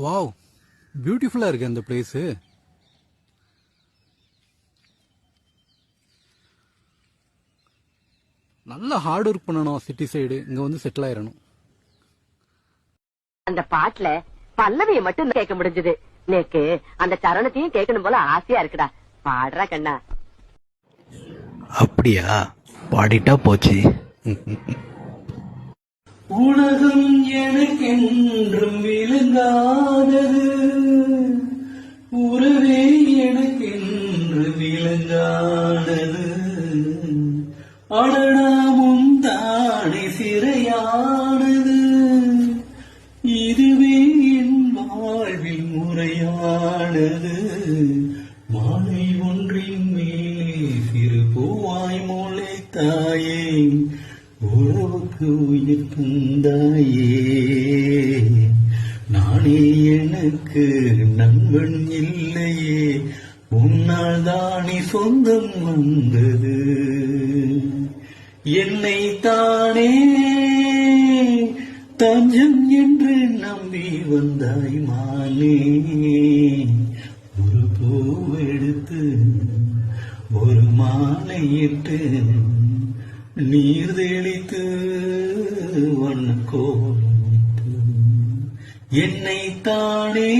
Wow, பியூட்டிஃபுல்லா இருக்கு அந்த பிளேஸ். நல்லா ஹார்ட் ஒர்க் பண்ணணும். சிட்டி சைடு இங்க வந்து செட்டில் ஆயிரணும். அந்த பாட்டுல பல்லவியை மட்டும் கேட்க முடிஞ்சது. நேக்கு அந்த சரணத்தையும் கேட்கணும் போல ஆசையா இருக்குடா. பாடுறா கண்ணா. அப்படியா? பாடிட்டா போச்சு. உலகம் எனக்கென்றும் விளங்காதது, உறவே எனக்கென்று விளங்காதது. அடனாமும் தானே சிறையானது, இதுவே என் வாழ்வில் முறையானது. மாலை ஒன்றின் மேலே சிறு பூவாய் முளைத்தாயே, உறவுக்கு உயிர் தந்தாயே. நானே எனக்கு நண்பன் இல்லையே, உன்னால் தானே சொந்தம் வந்தது. என்னை தானே தஞ்சம் என்று நம்பி வந்தாய் மானே. ஒரு பூவெடுத்து ஒரு மாலையிட்டு நீர் தெளித்து வண்ண கோலம் என்னை தானே